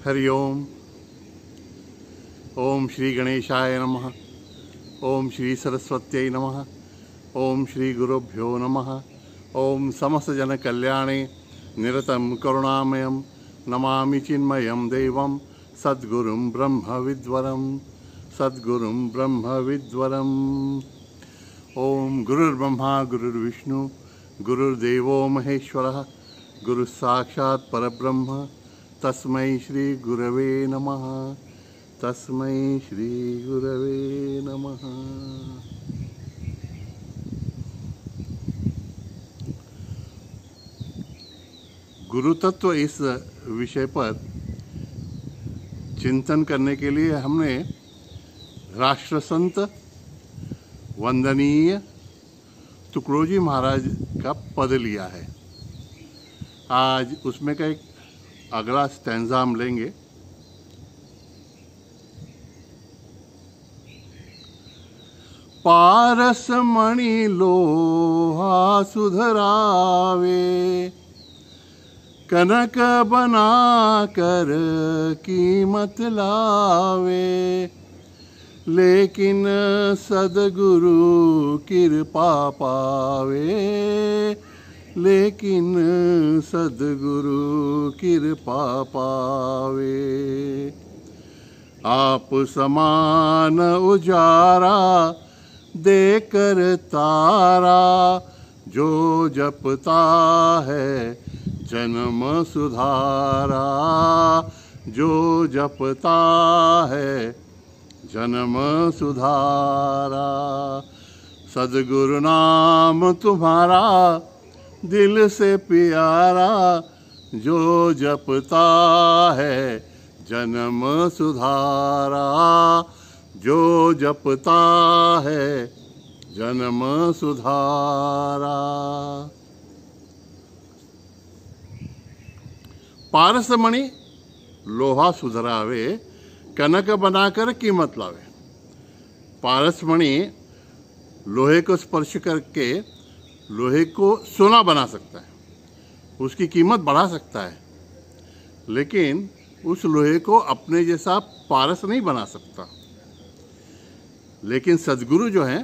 हरि ओम। ओम श्री गणेशाय नमः। ओम श्री सरस्वत्यै नमः। ओम श्री गुरुभ्यो नमः। ओम समस्त जन कल्याणे निरतं करुणामयं नमामि चिन्मयं देवं सद्गुरुं ब्रह्म विद्वरं सद्गुरुं ब्रह्म विद्वरम्। ओम गुरुर्ब्रह्मा गुरुर्विष्णु गुरुर्देवो महेश्वरः गुरु साक्षात् परब्रह्म तस्मै श्री गुरवे नमः। तस्मै श्री गुरवे नमः। गुरु तत्व इस विषय पर चिंतन करने के लिए हमने राष्ट्रसंत वंदनीय तुकडोजी महाराज का पद लिया है। आज उसमें का एक अगला स्टैंजा हम लेंगे। पारस मणि लोहा सुधरावे कनक बना कर कीमत लावे, लेकिन सद्गुरु कृपा पावे, लेकिन सद्गुरु कृपा पावे। आप समान उजारा देकर तारा जो जपता है जन्म सुधारा, जो जपता है जन्म सुधारा। सद्गुरु नाम तुम्हारा दिल से प्यारा, जो जपता है जन्म सुधारा, जो जपता है जन्म सुधारा। पारस मणि लोहा सुधरावे कनक बनाकर कीमत लावे। पारस मणि लोहे को स्पर्श करके लोहे को सोना बना सकता है, उसकी कीमत बढ़ा सकता है, लेकिन उस लोहे को अपने जैसा पारस नहीं बना सकता। लेकिन सद्गुरु जो है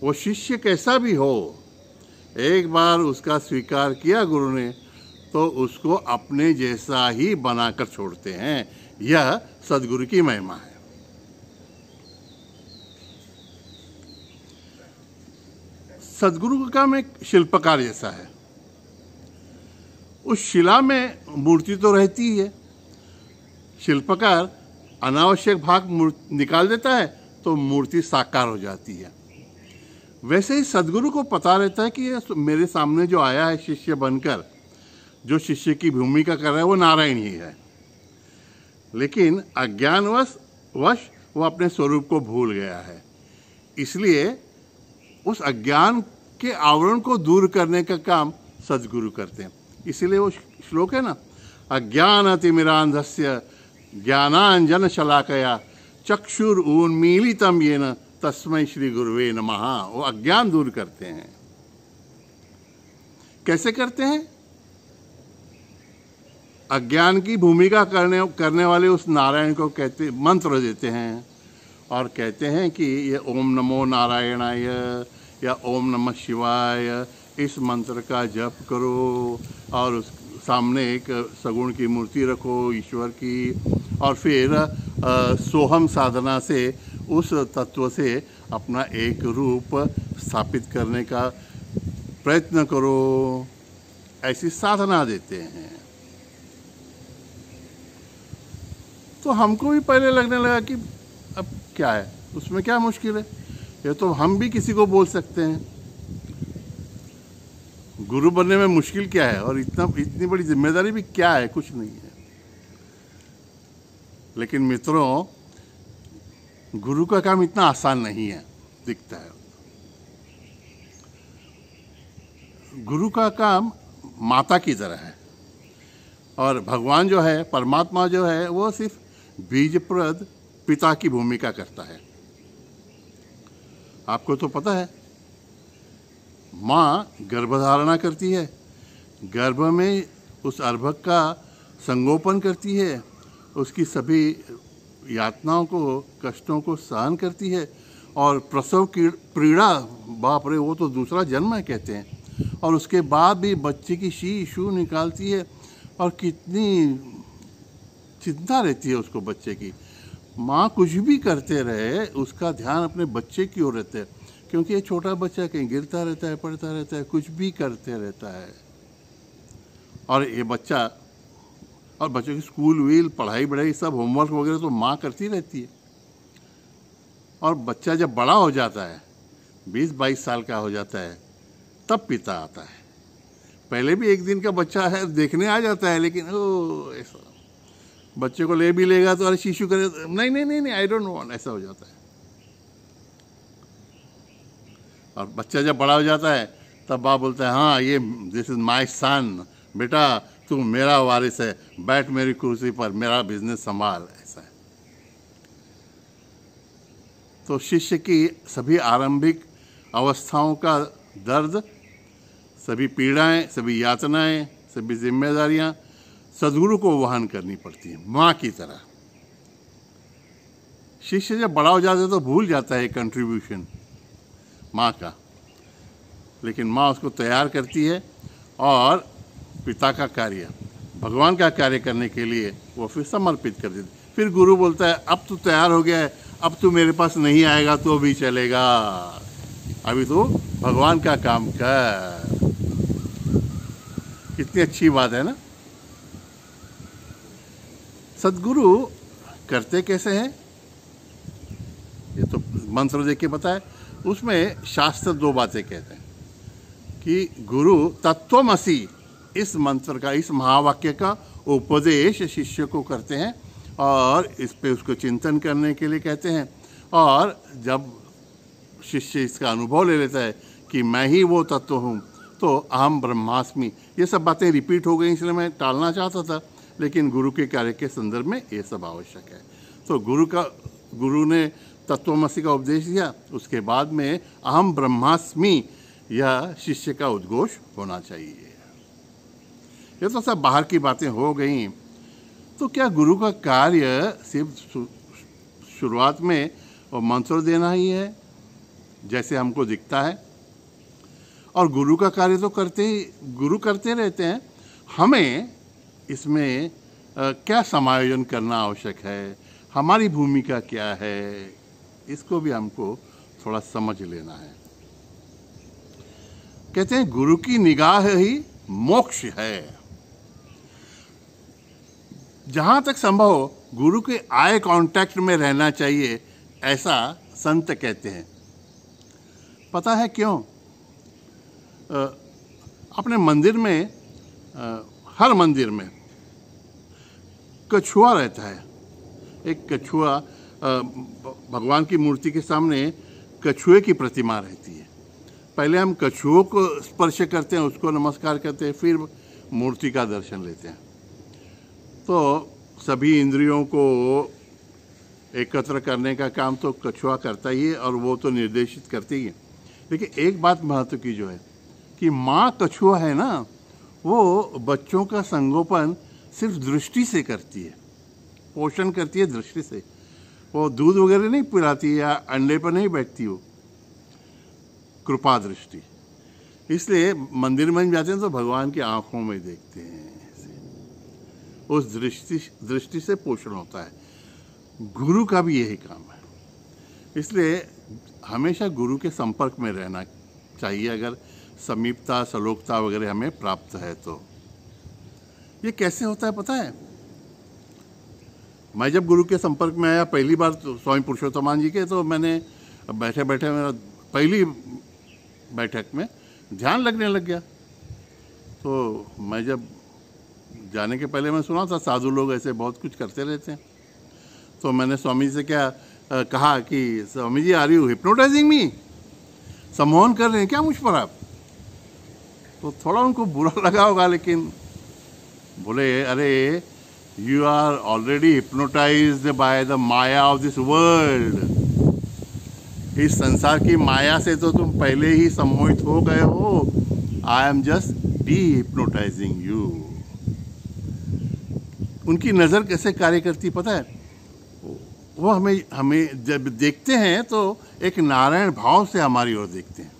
वो शिष्य कैसा भी हो, एक बार उसका स्वीकार किया गुरु ने तो उसको अपने जैसा ही बनाकर छोड़ते हैं। यह सद्गुरु की महिमा है। सद्गुरु का काम एक शिल्पकार जैसा है। उस शिला में मूर्ति तो रहती ही है, शिल्पकार अनावश्यक भाग निकाल देता है तो मूर्ति साकार हो जाती है। वैसे ही सद्गुरु को पता रहता है कि ये मेरे सामने जो आया है शिष्य बनकर, जो शिष्य की भूमिका कर रहा है वो नारायण ही है, लेकिन अज्ञानवश वो अपने स्वरूप को भूल गया है। इसलिए उस अज्ञान के आवरण को दूर करने का काम सद्गुरु करते हैं। इसीलिए वो श्लोक है ना, अज्ञानतिमिरान्धस्य ज्ञानांजन शलाकया चक्षुर उन्मीलितम येन तस्मै श्री गुरुवे नमः। वो अज्ञान दूर करते हैं। कैसे करते हैं? अज्ञान की भूमिका करने वाले उस नारायण को कहते मंत्र देते हैं और कहते हैं कि ये ओम नमो नारायणाय या ओम नमः शिवाय, इस मंत्र का जप करो और उस सामने एक सगुण की मूर्ति रखो ईश्वर की, और फिर सोहम साधना से उस तत्व से अपना एक रूप स्थापित करने का प्रयत्न करो। ऐसी साधना देते हैं। तो हमको भी पहले लगने लगा कि अब क्या है, उसमें क्या मुश्किल है, ये तो हम भी किसी को बोल सकते हैं। गुरु बनने में मुश्किल क्या है, और इतनी बड़ी जिम्मेदारी भी क्या है, कुछ नहीं है। लेकिन मित्रों, गुरु का काम इतना आसान नहीं है दिखता है। गुरु का काम माता की तरह है, और भगवान जो है, परमात्मा जो है, वो सिर्फ बीजप्रद पिता की भूमिका करता है। आपको तो पता है, माँ गर्भधारणा करती है, गर्भ में उस अर्भक का संगोपन करती है उसकी सभी यातनाओं को, कष्टों को सहन करती है। और प्रसव की पीड़ा, बाप रे, वो तो दूसरा जन्म है कहते हैं। और उसके बाद भी बच्चे की शी शू निकालती है, और कितनी चिंता रहती है उसको बच्चे की। माँ कुछ भी करते रहे, उसका ध्यान अपने बच्चे की ओर रहता है, क्योंकि ये छोटा बच्चा कहीं गिरता रहता है, पड़ता रहता है, कुछ भी करते रहता है। और ये बच्चा, और बच्चों की स्कूल वील, पढ़ाई बढ़ाई, सब होमवर्क वगैरह तो माँ करती रहती है। और बच्चा जब बड़ा हो जाता है, 20-22 साल का हो जाता है, तब पिता आता है। पहले भी एक दिन का बच्चा है, देखने आ जाता है, लेकिन ओ ऐसा बच्चे को ले भी लेगा तो अरे शिशु करे, नहीं नहीं नहीं नहीं, आई डोंट वांट, ऐसा हो जाता है। और बच्चा जब बड़ा हो जाता है, तब बाप बोलता है, हाँ ये दिस इज माय सन, बेटा तू मेरा वारिस है, बैठ मेरी कुर्सी पर, मेरा बिजनेस संभाल, ऐसा है। तो शिष्य की सभी आरंभिक अवस्थाओं का दर्द, सभी पीड़ाएं, सभी यातनाएं, सभी जिम्मेदारियां सद्गुरु को वहन करनी पड़ती है, माँ की तरह। शिष्य जब बड़ा हो जाता है तो भूल जाता है कंट्रीब्यूशन माँ का, लेकिन माँ उसको तैयार करती है, और पिता का कार्य, भगवान का कार्य करने के लिए वो फिर समर्पित कर देती। फिर गुरु बोलता है, अब तू तैयार हो गया है, अब तू मेरे पास नहीं आएगा तो भी चलेगा, अभी तो भगवान का काम कर। कितनी अच्छी बात है ना। सद्गुरु करते कैसे हैं, ये तो मंत्र देख के बताए। उसमें शास्त्र 2 बातें कहते हैं कि गुरु तत्वमसि, इस मंत्र का, इस महावाक्य का उपदेश शिष्य को करते हैं, और इस पे उसको चिंतन करने के लिए कहते हैं। और जब शिष्य इसका अनुभव ले लेता है कि मैं ही वो तत्व हूँ, तो अहम ब्रह्मास्मि। ये सब बातें रिपीट हो गई, इसलिए मैं टालना चाहता था, लेकिन गुरु के कार्य के संदर्भ में ये सब आवश्यक है। तो गुरु ने तत्वमसि का उपदेश दिया, उसके बाद में अहम ब्रह्मास्मि यह शिष्य का उद्घोष होना चाहिए। ये तो सब बाहर की बातें हो गई। तो क्या गुरु का कार्य सिर्फ शुरुआत में और मंत्र देना ही है, जैसे हमको दिखता है? और गुरु का कार्य तो गुरु करते रहते हैं, हमें इसमें क्या समायोजन करना आवश्यक है, हमारी भूमिका क्या है, इसको भी हमको थोड़ा समझ लेना है। कहते हैं गुरु की निगाह ही मोक्ष है। जहां तक संभव हो गुरु के आई कांटेक्ट में रहना चाहिए, ऐसा संत कहते हैं। पता है क्यों? अपने मंदिर में, हर मंदिर में कछुआ रहता है। एक कछुआ, भगवान की मूर्ति के सामने कछुए की प्रतिमा रहती है। पहले हम कछुओं को स्पर्श करते हैं, उसको नमस्कार करते हैं, फिर मूर्ति का दर्शन लेते हैं। तो सभी इंद्रियों को एकत्र करने का काम तो कछुआ करता ही है, और वो तो निर्देशित करती ही है। लेकिन एक बात महत्व की जो है कि माँ कछुआ है ना, वो बच्चों का संगोपन सिर्फ दृष्टि से करती है, पोषण करती है दृष्टि से। वो दूध वगैरह नहीं पिलाती या अंडे पर नहीं बैठती, वो कृपा दृष्टि। इसलिए मंदिर में जाते हैं तो भगवान की आंखों में देखते हैं, उस दृष्टि से पोषण होता है। गुरु का भी यही काम है। इसलिए हमेशा गुरु के संपर्क में रहना चाहिए, अगर समीपता, सलोकता वगैरह हमें प्राप्त है तो। ये कैसे होता है पता है? मैं जब गुरु के संपर्क में आया पहली बार तो स्वामी पुरुषोत्तमान जी के, तो मैंने बैठे बैठे मेरा पहली बैठक में ध्यान लगने लग गया। तो मैं जब जाने के पहले मैं सुना था साधु लोग ऐसे बहुत कुछ करते रहते हैं। तो मैंने स्वामी जी से क्या कहा कि Swami ji, are you hypnotising मी? सम्मोहन कर रहे हैं क्या मुझ पर आप? तो थोड़ा उनको बुरा लगा होगा, लेकिन बोले, अरे you are already hypnotized by the maya of this world. इस संसार की माया से तो तुम पहले ही सम्मोहित हो गए हो। I am just D hypnotising you. उनकी नज़र कैसे कार्य करती पता है? वो हमें हमें जब देखते हैं तो एक नारायण भाव से हमारी ओर देखते हैं,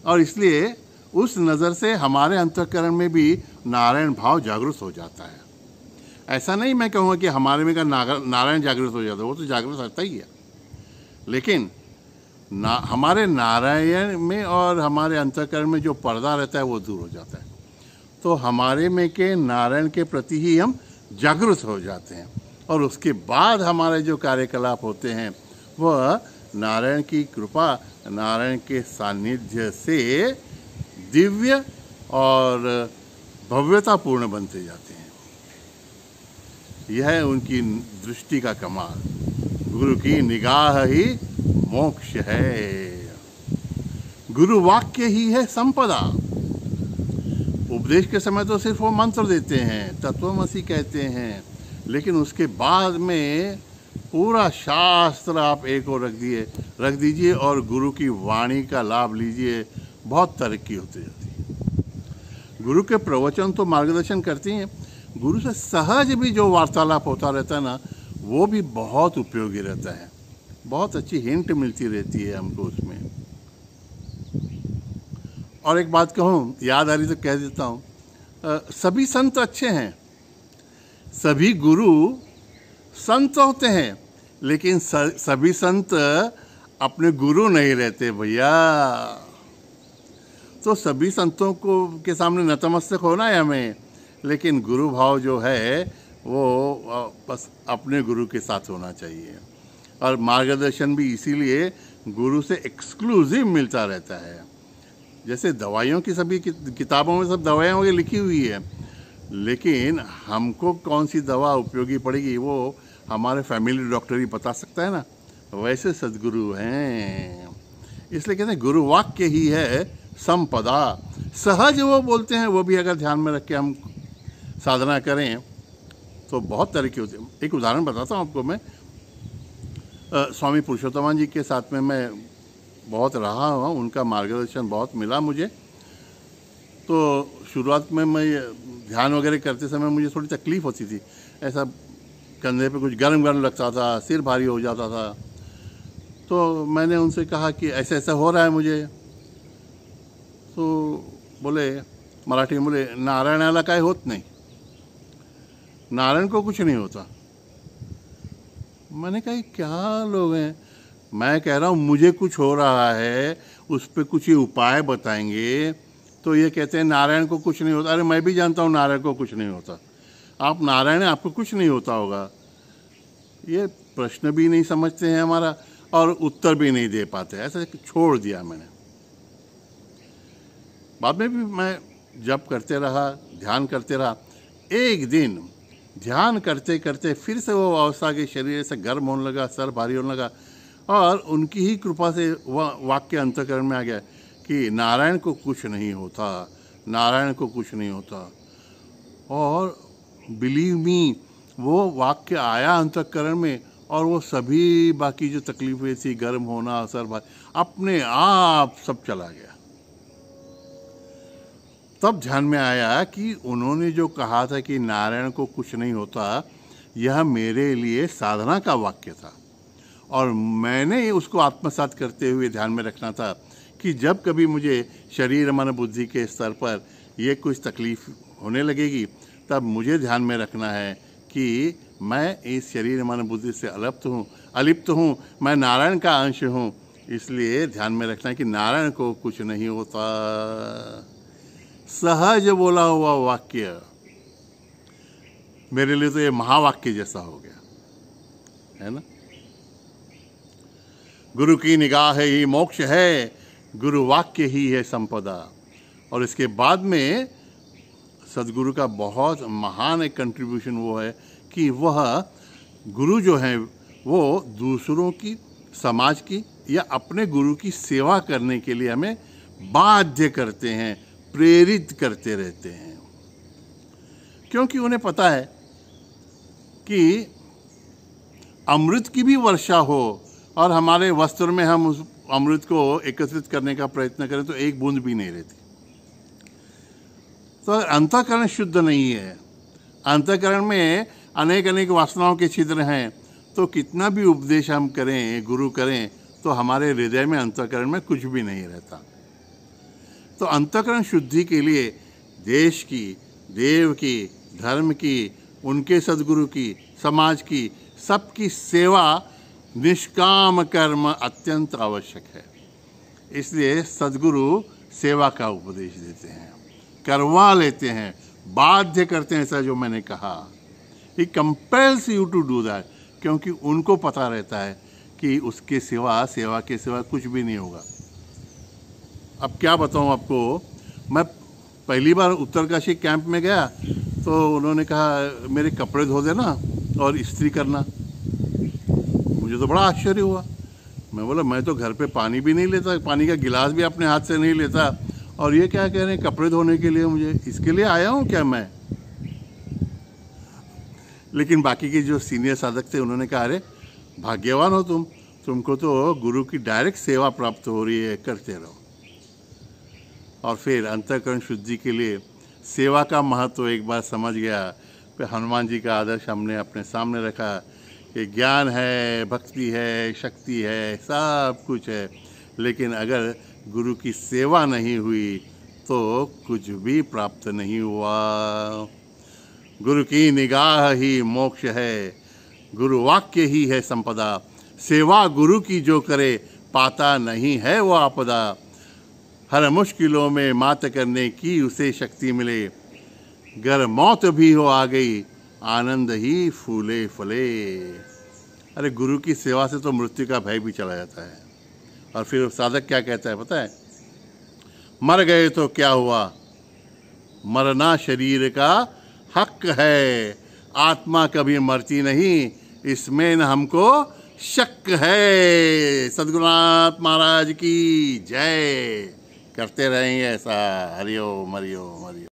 और इसलिए उस नज़र से हमारे अंतःकरण में भी नारायण भाव जागृत हो जाता है। ऐसा नहीं मैं कहूँगा कि हमारे में का नारायण जागृत हो जाता है, वो तो जागृत रहता ही है, लेकिन हमारे नारायण में और हमारे अंतःकरण में जो पर्दा रहता है वो दूर हो जाता है। तो हमारे में के नारायण के प्रति ही हम जागृत हो जाते हैं, और उसके बाद हमारे जो कार्यकलाप होते हैं वह नारायण की कृपा, नारायण के सानिध्य से दिव्य और भव्यतापूर्ण बनते जाते हैं। यह है उनकी दृष्टि का कमाल। गुरु की निगाह ही मोक्ष है, गुरु वाक्य ही है संपदा। उपदेश के समय तो सिर्फ वो मंत्र देते हैं, तत्वमसि कहते हैं, लेकिन उसके बाद में पूरा शास्त्र आप एक और रख दीजिए और गुरु की वाणी का लाभ लीजिए, बहुत तरक्की होती जाती है। गुरु के प्रवचन तो मार्गदर्शन करती हैं, गुरु से सहज भी जो वार्तालाप होता रहता है ना, वो भी बहुत उपयोगी रहता है, बहुत अच्छी हिंट मिलती रहती है हमको उसमें। और एक बात कहूँ, याद आ रही तो कह देता हूँ, सभी संत अच्छे हैं, सभी गुरु संत होते हैं, लेकिन सभी संत अपने गुरु नहीं रहते भैया। तो सभी संतों को के सामने नतमस्तक होना है हमें, लेकिन गुरु भाव जो है वो बस अपने गुरु के साथ होना चाहिए। और मार्गदर्शन भी इसीलिए गुरु से एक्सक्लूसिव मिलता रहता है। जैसे दवाइयों की सभी किताबों में सब दवाइयाँ वगैरह लिखी हुई है, लेकिन हमको कौन सी दवा उपयोगी पड़ेगी वो हमारे फैमिली डॉक्टर ही बता सकता है ना। वैसे सद्गुरु हैं, इसलिए कहते हैं गुरु वाक्य ही है संपदा। सहज वो बोलते हैं, वो भी अगर ध्यान में रख के हम साधना करें तो बहुत तरीके होते हैं। एक उदाहरण बताता हूँ आपको मैं। स्वामी पुरुषोत्तम जी के साथ में मैं बहुत रहा हुआ, उनका मार्गदर्शन बहुत मिला मुझे। तो शुरुआत में मैं ध्यान वगैरह करते समय मुझे थोड़ी तकलीफ़ होती थी, ऐसा कंधे पे कुछ गर्म गर्म लगता था, सिर भारी हो जाता था। तो मैंने उनसे कहा कि ऐसा ऐसा हो रहा है मुझे। तो बोले, मराठी में बोले, नारायणाला काय होत नहीं, नारायण को कुछ नहीं होता। मैंने कहा क्या लोग हैं, मैं कह रहा हूँ मुझे कुछ हो रहा है, उस पर कुछ ये उपाय बताएंगे, तो ये कहते हैं नारायण को कुछ नहीं होता। अरे मैं भी जानता हूँ नारायण को कुछ नहीं होता, आप नारायण हैं, आपको कुछ नहीं होता होगा। ये प्रश्न भी नहीं समझते हैं हमारा और उत्तर भी नहीं दे पाते, ऐसा छोड़ दिया मैंने। बाद में भी मैं जप करते रहा, ध्यान करते रहा। एक दिन ध्यान करते करते फिर से वो अवस्था के शरीर से गर्म होने लगा, सर भारी होने लगा, और उनकी ही कृपा से वह वाक्य अंतःकरण में आ गया कि नारायण को कुछ नहीं होता, नारायण को कुछ नहीं होता। और बिलीव मी, वो वाक्य आया अंतःकरण में, और वो सभी बाकी जो तकलीफें थी, गर्म होना, सर भारी, अपने आप सब चला गया। तब ध्यान में आया कि उन्होंने जो कहा था कि नारायण को कुछ नहीं होता, यह मेरे लिए साधना का वाक्य था, और मैंने उसको आत्मसात करते हुए ध्यान में रखना था कि जब कभी मुझे शरीर मन बुद्धि के स्तर पर ये कुछ तकलीफ होने लगेगी, तब मुझे ध्यान में रखना है कि मैं इस शरीर मन बुद्धि से अलिप्त हूँ, मैं नारायण का अंश हूँ। इसलिए ध्यान में रखना है कि नारायण को कुछ नहीं होता। सहज बोला हुआ वाक्य मेरे लिए तो ये महावाक्य जैसा हो गया है ना। गुरु की निगाह ही मोक्ष है, गुरु वाक्य ही है संपदा। और इसके बाद में सदगुरु का बहुत महान एक कंट्रीब्यूशन वो है कि वह गुरु जो हैं वो दूसरों की, समाज की या अपने गुरु की सेवा करने के लिए हमें बाध्य करते हैं, प्रेरित करते रहते हैं, क्योंकि उन्हें पता है कि अमृत की भी वर्षा हो और हमारे वस्त्र में हम उस अमृत को एकत्रित करने का प्रयत्न करें तो एक बूंद भी नहीं रहती। तो अंतःकरण शुद्ध नहीं है, अंतःकरण में अनेक अनेक वासनाओं के छिद्र हैं, तो कितना भी उपदेश हम करें, गुरु करें, तो हमारे हृदय में अंतःकरण में कुछ भी नहीं रहता। तो अंतःकरण शुद्धि के लिए देश की, देव की, धर्म की, उनके सद्गुरु की, समाज की, सबकी सेवा निष्काम कर्म अत्यंत आवश्यक है। इसलिए सद्गुरु सेवा का उपदेश देते हैं, करवा लेते हैं, बाध्य करते हैं। ऐसा जो मैंने कहा, he compels you to do that, क्योंकि उनको पता रहता है कि उसके सेवा के सिवा कुछ भी नहीं होगा। अब क्या बताऊं आपको, मैं पहली बार उत्तरकाशी कैंप में गया तो उन्होंने कहा मेरे कपड़े धो देना और इस्त्री करना। मुझे तो बड़ा आश्चर्य हुआ। मैं बोला मैं तो घर पे पानी भी नहीं लेता, पानी का गिलास भी अपने हाथ से नहीं लेता, और ये क्या कह रहे हैं कपड़े धोने के लिए, मुझे इसके लिए आया हूँ क्या मैं? लेकिन बाकी के जो सीनियर साधक थे उन्होंने कहा अरे भाग्यवान हो तुमको तो गुरु की डायरेक्ट सेवा प्राप्त हो रही है, करते रहो। और फिर अंतःकरण शुद्धि के लिए सेवा का महत्व एक बार समझ गया। फिर हनुमान जी का आदर्श हमने अपने सामने रखा कि ज्ञान है, भक्ति है, शक्ति है, सब कुछ है, लेकिन अगर गुरु की सेवा नहीं हुई तो कुछ भी प्राप्त नहीं हुआ। गुरु की निगाह ही मोक्ष है, गुरु वाक्य ही है संपदा। सेवा गुरु की जो करे पाता नहीं है वो आपदा। हर मुश्किलों में मात करने की उसे शक्ति मिले। गर मौत भी हो आ गई आनंद ही फूले फले। अरे गुरु की सेवा से तो मृत्यु का भय भी चला जाता है। और फिर साधक क्या कहता है पता है, मर गए तो क्या हुआ, मरना शरीर का हक है, आत्मा कभी मरती नहीं, इसमें न हमको शक है। सद्गुरुनाथ महाराज की जय। करते रहेंगे ऐसा। हरिओम हरिओम हरिओम।